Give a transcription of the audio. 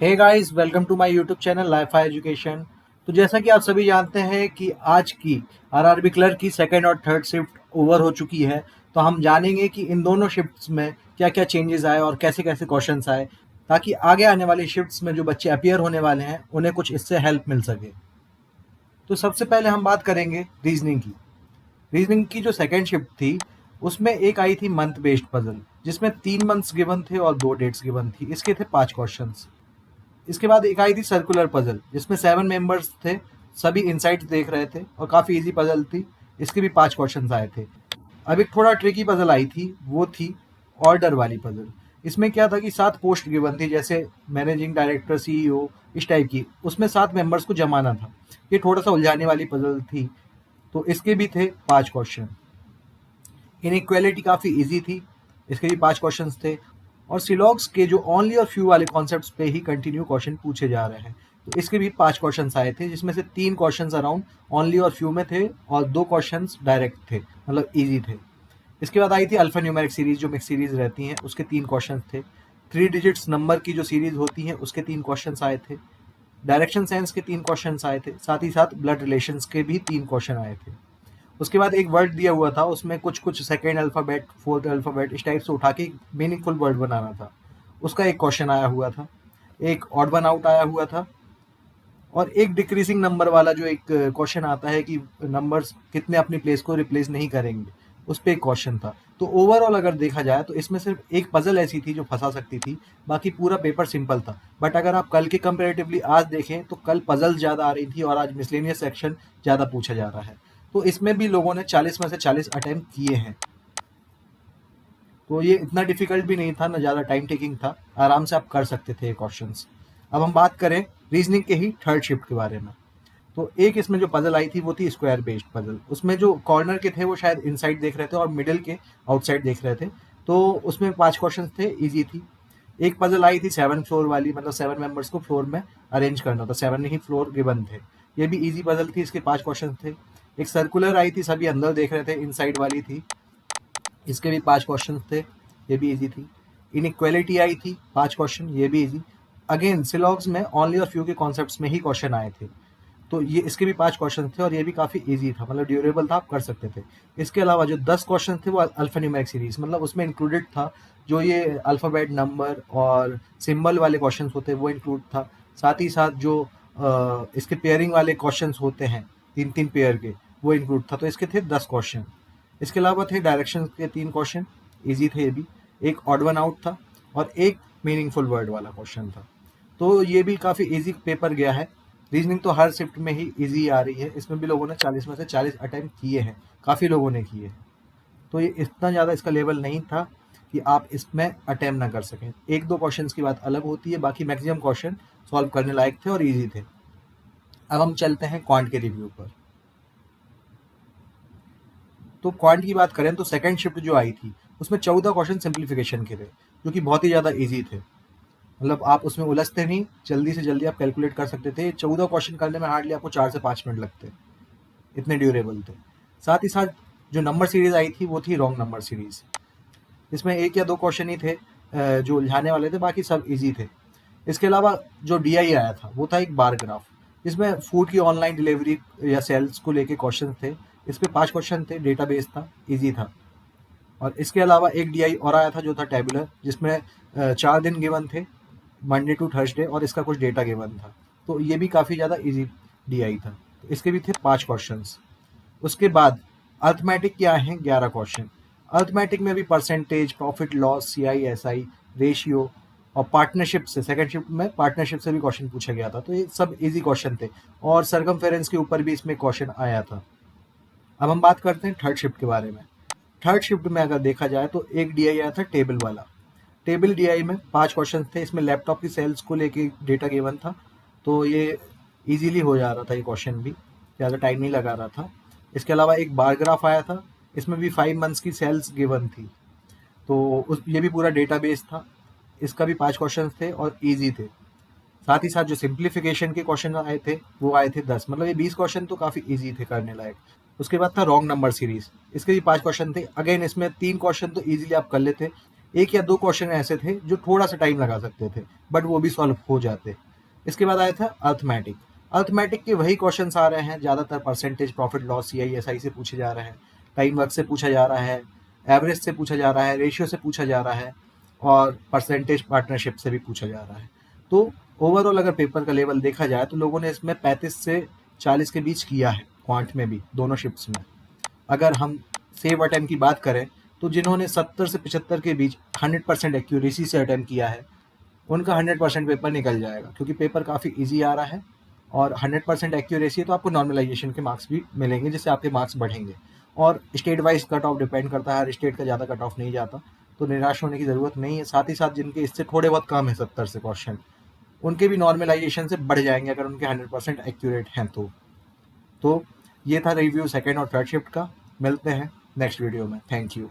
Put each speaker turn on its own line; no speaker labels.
Hey guys, welcome to my YouTube channel life high education. तो जैसा कि आप सभी जानते हैं कि आज की आरआरबी क्लर्क की सेकंड और थर्ड शिफ्ट ओवर हो चुकी है। तो हम जानेंगे कि इन दोनों शिफ्ट्स में क्या क्या चेंजेस आए और कैसे कैसे क्वेश्चंस आए, ताकि आगे आने वाली शिफ्ट्स में जो बच्चे अपियर होने वाले हैं उन्हें कुछ इससे हेल्प मिल सके। तो सबसे पहले हम बात करेंगे रीजनिंग की। रीजनिंग की जो सेकंड शिफ्ट थी, उसमें एक आई थी मंथ बेस्ड पजल, जिसमें 3 मंथ्स गिवन थे और 2 डेट्स गिवन थी। इसके थे 5 क्वेश्चंस। इसके बाद एक आई थी सर्कुलर पजल, जिसमें 7 मेंबर्स थे, सभी इनसाइट्स देख रहे थे और काफ़ी इजी पजल थी। इसके भी 5 क्वेश्चंस आए थे। अब एक थोड़ा ट्रिकी पजल आई थी, वो थी ऑर्डर वाली पजल। इसमें क्या था कि 7 पोस्ट गिवन थी, जैसे मैनेजिंग डायरेक्टर, सीईओ, इस टाइप की। उसमें 7 मेंबर्स को जमाना था। ये थोड़ा सा उलझाने वाली पजल थी। तो इसके भी थे 5 क्वेश्चन। इनइक्वालिटी काफ़ी इजी थी, इसके भी 5 क्वेश्चंस थे। और सिलॉग्स के जो ओनली और फ्यू वाले कॉन्सेप्ट्स पे ही कंटिन्यू क्वेश्चन पूछे जा रहे हैं। तो इसके भी 5 क्वेश्चंस आए थे, जिसमें से 3 क्वेश्चंस अराउंड ओनली और फ्यू में थे और 2 क्वेश्चंस डायरेक्ट थे, मतलब इजी थे। इसके बाद आई थी अल्फा न्यूमेरिक सीरीज, जो मिक्स सीरीज रहती हैं, उसके 3 क्वेश्चंस थे। 3 डिजिट्स नंबर की जो सीरीज होती हैं, उसके 3 क्वेश्चंस आए थे। डायरेक्शन सेंस के 3 क्वेश्चंस आए थे। साथ ही साथ ब्लड रिलेशंस के भी 3 क्वेश्चन आए थे। उसके बाद एक वर्ड दिया हुआ था, उसमें कुछ कुछ सेकेंड अल्फ़ाबेट, फोर्थ अल्फ़ाबेट, इस टाइप से उठा के मीनिंगफुल वर्ड बनाना था। उसका एक क्वेश्चन आया हुआ था। एक ऑड वन आउट आया हुआ था। और एक डिक्रीजिंग नंबर वाला जो एक क्वेश्चन आता है कि नंबर्स कितने अपनी प्लेस को रिप्लेस नहीं करेंगे, उस पर एक क्वेश्चन था। तो ओवरऑल अगर देखा जाए तो इसमें सिर्फ एक पजल ऐसी थी जो फंसा सकती थी, बाकी पूरा पेपर सिंपल था। बट अगर आप कल के कंपेरेटिवली आज देखें तो कल पजल ज़्यादा आ रही थी और आज मिसलेनियस सेक्शन ज़्यादा पूछा जा रहा है। तो इसमें भी लोगों ने 40 में से 40 अटेम्प्ट किए हैं। तो ये इतना डिफिकल्ट भी नहीं था, ना ज़्यादा टाइम टेकिंग था। आराम से आप कर सकते थे ये क्वेश्चंस। अब हम बात करें रीजनिंग के ही थर्ड शिफ्ट के बारे में। तो एक इसमें जो पजल आई थी वो थी स्क्वायर बेस्ड पजल। उसमें जो कॉर्नर के थे वो शायद इनसाइड देख रहे थे और मिडिल के आउटसाइड देख रहे थे। तो उसमें 5 क्वेश्चन थे, इजी थी। एक पजल आई थी 7 फ्लोर वाली, मतलब 7 मेंबर्स को फ्लोर में अरेंज करना था, 7 ही फ्लोर गिवन थे। ये भी इजी पजल थी, इसके 5 क्वेश्चन थे। एक सर्कुलर आई थी, सभी अंदर देख रहे थे, इनसाइड वाली थी। इसके भी 5 क्वेश्चन थे, ये भी इजी थी। इनइक्वालिटी आई थी, 5 क्वेश्चन, ये भी इजी। अगेन सिलॉग्स में ओनली और फ्यू के कॉन्सेप्ट्स में ही क्वेश्चन आए थे। तो ये इसके भी 5 क्वेश्चन थे और ये भी काफ़ी इजी था, मतलब ड्यूरेबल था, आप कर सकते थे। इसके अलावा जो 10 क्वेश्चन थे वो अल्फा न्यूमेरिक सीरीज, मतलब उसमें इंक्लूडेड था जो ये अल्फ़ाबेट, नंबर और सिंबल वाले क्वेश्चंस होते हैं, वो इंक्लूड था। साथ ही साथ जो इसके पेयरिंग वाले क्वेश्चंस होते हैं, 3-3 पेयर के, वो इंक्लूड था। तो इसके थे 10 क्वेश्चन। इसके अलावा थे डायरेक्शन के 3 क्वेश्चन, इजी थे ये भी। एक ऑड वन आउट था और एक मीनिंगफुल वर्ड वाला क्वेश्चन था। तो ये भी काफ़ी इजी पेपर गया है। रीजनिंग तो हर शिफ्ट में ही इजी आ रही है, इसमें भी लोगों ने 40 में से 40 अटेम्प्ट किए हैं, काफ़ी लोगों ने किए हैं। तो ये इतना ज़्यादा इसका लेवल नहीं था कि आप इसमें अटेम्प्ट ना कर सकें। एक दो क्वेश्चंस की बात अलग होती है, बाकी मैक्सिमम क्वेश्चन सॉल्व करने लायक थे और इजी थे। अब हम चलते हैं क्वांट के रिव्यू पर। तो क्वांट की बात करें तो सेकंड शिफ्ट जो आई थी, उसमें 14 क्वेश्चन सिंप्लीफिकेशन के थे, जो कि बहुत ही ज़्यादा ईजी थे। मतलब आप उसमें उलझते नहीं, जल्दी से जल्दी आप कैलकुलेट कर सकते थे। 14 क्वेश्चन करने में हार्डली आपको 4 से 5 मिनट लगते, इतने ड्यूरेबल थे। साथ ही साथ जो नंबर सीरीज आई थी वो थी रॉन्ग नंबर सीरीज। इसमें एक या दो क्वेश्चन ही थे जो उलझाने वाले थे, बाकी सब इजी थे। इसके अलावा जो डीआई आया था वो था एक बार ग्राफ, जिसमें फूड की ऑनलाइन डिलीवरी या सेल्स को लेके क्वेश्चन थे। इस पे 5 क्वेश्चन थे, डेटाबेस था, इजी था। और इसके अलावा एक डीआई और आया था जो था टेबुलर, जिसमें 4 दिन गिवन थे, मंडे टू थर्सडे, और इसका कुछ डेटा गिवन था। तो ये भी काफ़ी ज़्यादा इजी डीआई था। तो इसके भी थे 5 क्वेश्चंस। उसके बाद अर्थमेटिक क्या है, 11 क्वेश्चन। अर्थमेटिक में भी percentage, profit loss, CI SI, ratio और पार्टनरशिप से, सेकंड शिफ्ट में पार्टनरशिप से भी क्वेश्चन पूछा गया था। तो ये सब इजी क्वेश्चन थे। और सरकमफेरेंस के ऊपर भी इसमें क्वेश्चन आया था। अब हम बात करते हैं थर्ड शिफ्ट के बारे में। थर्ड शिफ्ट में अगर देखा जाए तो एक डीआई आया था टेबल वाला। टेबल डीआई में 5 क्वेश्चन थे, इसमें लैपटॉप की सेल्स को लेके डेटा गिवन था। तो ये इजीली हो जा रहा था, ये क्वेश्चन भी ज़्यादा टाइम नहीं लगा रहा था। इसके अलावा एक बार ग्राफ आया था, इसमें भी 5 मंथ्स की सेल्स गिवन थी। तो उस ये भी पूरा डेटाबेस था। इसका भी 5 क्वेश्चन थे और ईजी थे। साथ ही साथ जो सिंप्लीफिकेशन के क्वेश्चन आए थे वो आए थे 10, मतलब ये 20 क्वेश्चन तो काफ़ी इजी थे करने लायक। उसके बाद था रॉन्ग नंबर सीरीज, इसके भी 5 क्वेश्चन थे। अगेन इसमें 3 क्वेश्चन तो इजीली आप कर लेते। 1 या 2 क्वेश्चन ऐसे थे जो थोड़ा सा टाइम लगा सकते थे, बट वो भी सॉल्व हो जाते। इसके बाद आया था अर्थमेटिक। अर्थमेटिक के वही क्वेश्चन आ रहे हैं, ज़्यादातर परसेंटेज, प्रॉफिट लॉस, CISI से पूछे जा रहे हैं, टाइम वर्क से पूछा जा रहा है, एवरेज से पूछा जा रहा है, रेशियो से पूछा जा रहा है और परसेंटेज पार्टनरशिप से भी पूछा जा रहा है। तो ओवरऑल अगर पेपर का लेवल देखा जाए तो लोगों ने इसमें 35 से 40 के बीच किया है, क्वांट में भी, दोनों शिफ्ट्स में। अगर हम सेव अटेम्प्ट की बात करें तो जिन्होंने 70 से 75 के बीच 100% एक्यूरेसी से अटेम्प्ट किया है, उनका 100% पेपर निकल जाएगा, क्योंकि पेपर काफ़ी ईजी आ रहा है और 100% एक्यूरेसी है तो आपको नॉर्मलाइजेशन के मार्क्स भी मिलेंगे, जिससे आपके मार्क्स बढ़ेंगे। और state wise cut off depend करता है, हर स्टेट का ज़्यादा कट ऑफ नहीं जाता, तो निराश होने की ज़रूरत नहीं है। साथ ही साथ जिनके इससे थोड़े बहुत कम है 70 से क्वेश्चन, उनके भी नॉर्मलाइजेशन से बढ़ जाएंगे अगर उनके 100% एक्यूरेट हैं तो ये था रिव्यू सेकेंड और थर्ड शिफ्ट का। मिलते हैं नेक्स्ट वीडियो में। Thank you.